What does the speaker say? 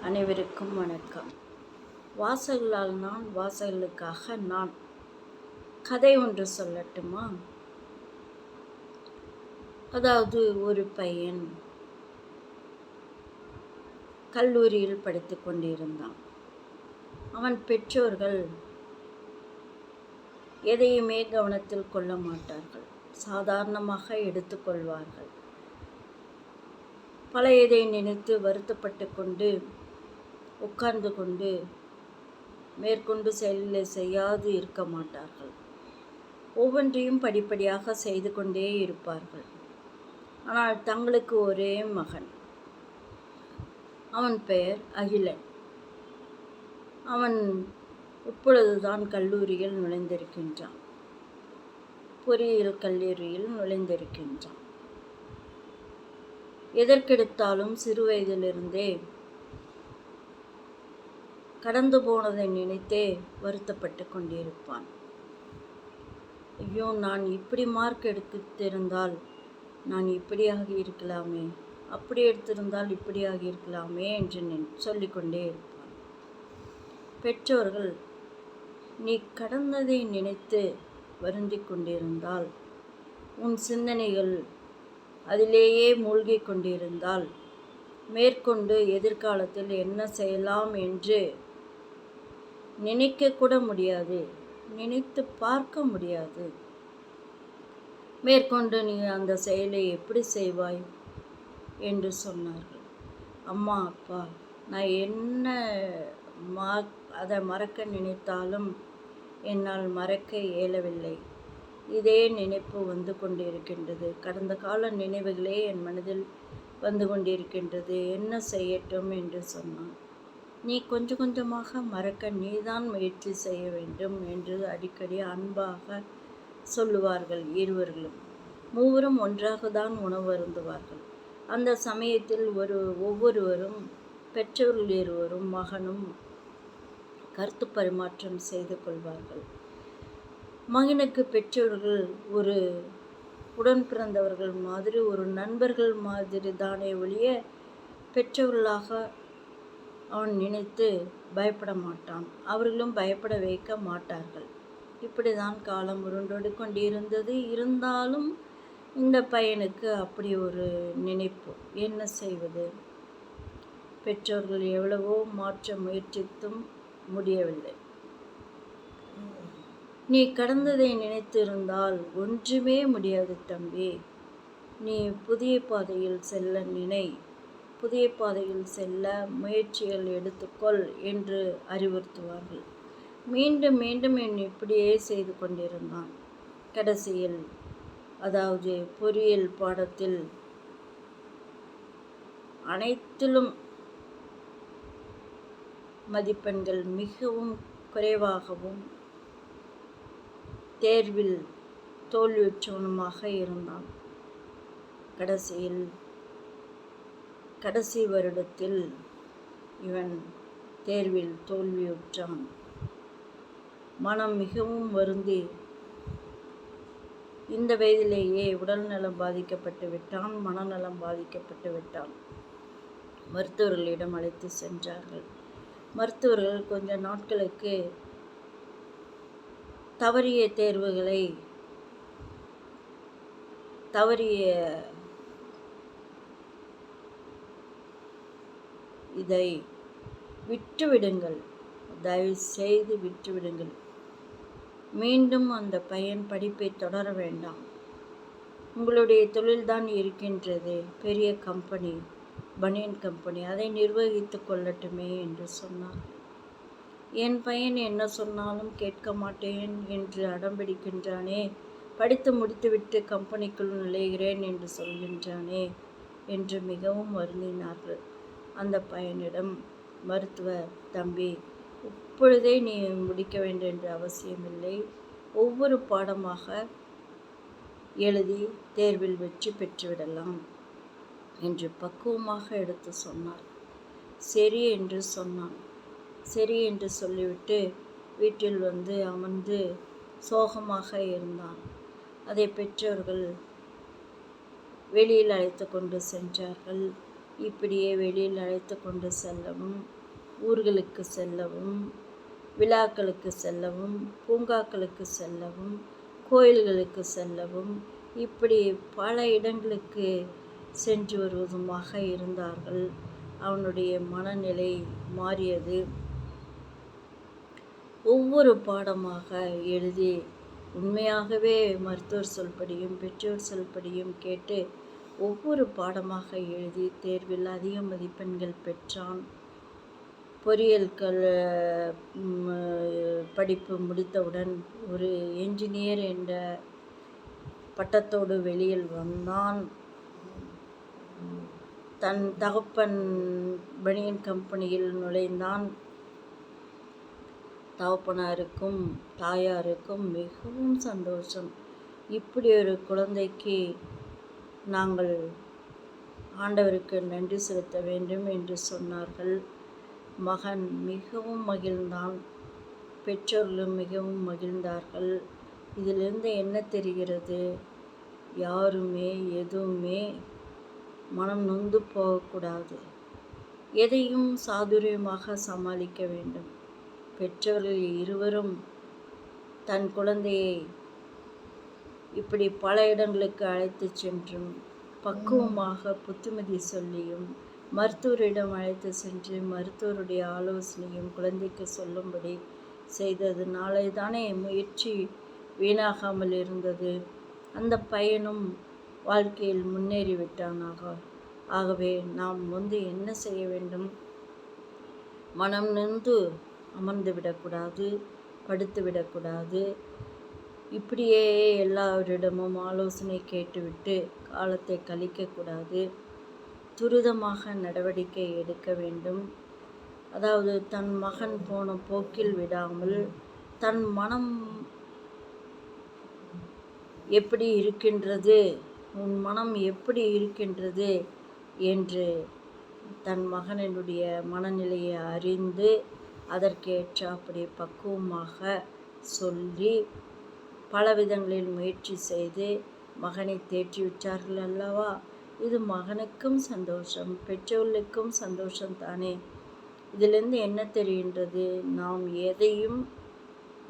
அனைவருக்கும் வணக்கம். வாசகர்களால் நான், வாசகர்களுக்காக நான். கதை ஒன்று சொல்லட்டுமா? அதாவது ஒரு பையன் கல்லூரியில் படித்து கொண்டிருந்தான். அவன் பெற்றோர்கள் எதையுமே கவனத்தில் கொள்ள மாட்டார்கள், சாதாரணமாக எடுத்துக்கொள்வார்கள். பழையதை நினைத்து வருத்தப்பட்டு கொண்டு உட்கார்ந்து கொண்டு மேற்கொண்டு செயலில் செய்யாது இருக்க மாட்டார்கள். ஒவ்வொன்றையும் படிப்படியாக செய்து கொண்டே இருப்பார்கள். ஆனால் தங்களுக்கு ஒரே மகன், அவன் பெயர் அகிலன். அவன் இப்பொழுதுதான் கல்லூரியில் நுழைந்திருக்கின்றான், பொறியியல் கல்லூரியில் நுழைந்திருக்கின்றான். எதற்கெடுத்தாலும் சிறு வயதிலிருந்தே கடந்து போனதை நினைத்தே வருத்தப்பட்டு கொண்டிருப்பான். ஐயோ, நான் இப்படி மார்க் எடுத்திருந்தால் நான் இப்படியாக இருக்கலாமே, அப்படி எடுத்திருந்தால் இப்படியாக இருக்கலாமே என்று சொல்லிக்கொண்டே இருப்பான். பெற்றோர்கள், நீ கடந்ததை நினைத்து வருந்தி கொண்டிருந்தால், உன் சிந்தனைகள் அதிலேயே மூழ்கி கொண்டிருந்தால், மேற்கொண்டு எதிர்காலத்தில் என்ன செய்யலாம் என்று நினைக்க கூட முடியாது, நினைத்து பார்க்க முடியாது. மேற்கொண்டு நீ அந்த செயலை எப்படி செய்வாய் என்று சொன்னார்கள். அம்மா, அப்பா, நான் என்ன அதை மறக்க நினைத்தாலும் என்னால் மறக்க இயலவில்லை. இதே நினைப்பு வந்து கொண்டிருக்கின்றது. கடந்த கால நினைவுகளே என் மனதில் வந்து கொண்டிருக்கின்றது. என்ன செய்யட்டும் என்று சொன்னான். நீ கொஞ்சம் கொஞ்சமாக மறக்க நீதான் முயற்சி செய்ய வேண்டும் என்று அடிக்கடி அன்பாக சொல்லுவார்கள். இருவர்களும் மூவரும் ஒன்றாக தான் உணவு அருந்துவார்கள். அந்த சமயத்தில் ஒவ்வொருவரும், பெற்றோர்கள் இருவரும் மகனும் கருத்து பரிமாற்றம் செய்து கொள்வார்கள். மகனுக்கு பெற்றோர்கள் ஒரு உடன் பிறந்தவர்கள் மாதிரி, ஒரு நண்பர்கள் மாதிரி தானே ஒழிய பெற்றோர்களாக அவன் நினைத்து பயப்பட மாட்டான். அவர்களும் பயப்பட வைக்க மாட்டார்கள். இப்படிதான் காலம் உருண்டோடு கொண்டிருந்தது. இருந்தாலும் இந்த பையனுக்கு அப்படி ஒரு நினைப்பு. என்ன செய்வது? பெற்றோர்கள் எவ்வளவோ மாற்ற முயற்சித்தும் முடியவில்லை. நீ கடந்ததை நினைத்திருந்தால் ஒன்றுமே முடியாது தம்பி. நீ புதிய பாதையில் செல்ல நினை, புதிய பாதையில் செல்ல முயற்சிகள் எடுத்துக்கொள் என்று அறிவுறுத்துவார்கள். மீண்டும் மீண்டும் இப்படியே செய்து கொண்டிருந்தான். கடைசியில், அதாவது பொறியியல் பாடத்தில் அனைத்திலும் மதிப்பெண்கள் மிகவும் குறைவாகவும் தேர்வில் தோல்வியுற்றவனுமாக இருந்தான். கடைசி வருடத்தில் இவன் தேர்வில் தோல்வியுற்றான். மனம் மிகவும் வருந்தி இந்த வயதிலேயே உடல் நலம் பாதிக்கப்பட்டு விட்டான், மனநலம் பாதிக்கப்பட்டு விட்டான். மருத்துவர்களிடம் அழைத்து சென்றார்கள். மருத்துவர்கள் கொஞ்ச நாட்களுக்கு தவறிய தேர்வுகளை, இதை விட்டுவிடுங்கள், தயவு செய்து விட்டுவிடுங்கள். மீண்டும் அந்த பையன் படிப்பை தொடர வேண்டாம். உங்களுடைய தொழில்தான் இருக்கின்றது, பெரிய கம்பெனி, பனியன் கம்பெனி, அதை நிர்வகித்து கொள்ளட்டுமே என்று சொன்னார். என் பையன் என்ன சொன்னாலும் கேட்க மாட்டேன் என்று அடம்பிடிக்கின்றானே, படித்து முடித்துவிட்டு கம்பெனிக்குள் நுழைகிறேன் என்று சொல்கின்றானே என்று மிகவும் வருந்தினார்கள். அந்த பையனிடம் மருத்துவர், தம்பி, இப்பொழுதே நீ முடிக்க வேண்டும் என்ற அவசியமில்லை, ஒவ்வொரு பாடமாக எழுதி தேர்வில் வெற்றி பெற்றுவிடலாம் என்று பக்குவமாக எடுத்து சொன்னார். சரி என்று சொன்னான். சரி என்று சொல்லிவிட்டு வீட்டில் வந்து அமர்ந்து சோகமாக இருந்தான். அதை பெற்றோர்கள் வெளியில் அழைத்து கொண்டு சென்றார்கள். இப்படியே வெளியில் அழைத்து கொண்டு செல்லவும், ஊர்களுக்கு செல்லவும், விழாக்களுக்கு செல்லவும், பூங்காக்களுக்கு செல்லவும், கோயில்களுக்கு செல்லவும், இப்படி பல இடங்களுக்கு சென்று வருவதுமாக இருந்தார்கள். அவனுடைய மனநிலை மாறியது. ஒவ்வொரு பாடமாக எழுதி உண்மையாகவே மருத்துவர் சொல்படியும் பெற்றோர் சொல்படியும் கேட்டு ஒவ்வொரு பாடமாக எழுதி தேர்வில் அதிக மதிப்பெண்கள் பெற்றான். பொறியியல் படிப்பு முடித்தவுடன் ஒரு என்ஜினியர் என்ற பட்டத்தோடு வெளியில் வந்தான். தன் தகப்பன் பனியன் கம்பெனியில் நுழைந்தான். தகப்பனாருக்கும் தாயாருக்கும் மிகவும் சந்தோஷம். இப்படி ஒரு குழந்தைக்கு நாங்கள் ஆண்டவருக்கு நன்றி செலுத்த வேண்டும் என்று சொன்னார்கள். மகன் மிகவும் மகிழ்ந்தான். பெற்றோர்களும் மிகவும் மகிழ்ந்தார்கள். இதிலிருந்து என்ன தெரிகிறது? யாருமே எதுவுமே மனம் நொந்து போகக்கூடாது. எதையும் சாதுரியமாக சமாளிக்க வேண்டும். பெற்றோர்கள் இருவரும் தன் குழந்தையை இப்படி பல இடங்களுக்கு அழைத்து சென்றும் பக்குவமாக புத்திமதி சொல்லியும் மருத்துவரிடம் அழைத்து சென்று மருத்துவருடைய ஆலோசனையும் குழந்தைக்கு சொல்லும்படி செய்ததுனாலே தானே முயற்சி வீணாகாமல் இருந்தது. அந்த பையனும் வாழ்க்கையில் முன்னேறிவிட்டானாக. ஆகவே நாம் என்ன செய்ய வேண்டும்? மனம் நொந்து அமர்ந்து விடக்கூடாது, படுத்து விடக்கூடாது. இப்படியே எல்லாரிடமும் ஆலோசனை கேட்டுவிட்டு காலத்தை கழிக்கக்கூடாது. துரிதமாக நடவடிக்கை எடுக்க வேண்டும். அதாவது தன் மகன் போன போக்கில் விடாமல் தன் மனம் எப்படி இருக்கின்றது, உன் மனம் எப்படி இருக்கின்றது என்று தன் மகனினுடைய மனநிலையை அறிந்து அதற்கேற்ற அப்படி பக்குவமாக சொல்லி பல விதங்களில் முயற்சி செய்து மகனை தேற்றிவிட்டார்கள் அல்லவா? இது மகனுக்கும் சந்தோஷம், பெற்றோர்களுக்கும் சந்தோஷம் தானே. இதிலிருந்து என்ன தெரிகின்றது? நாம் எதையும்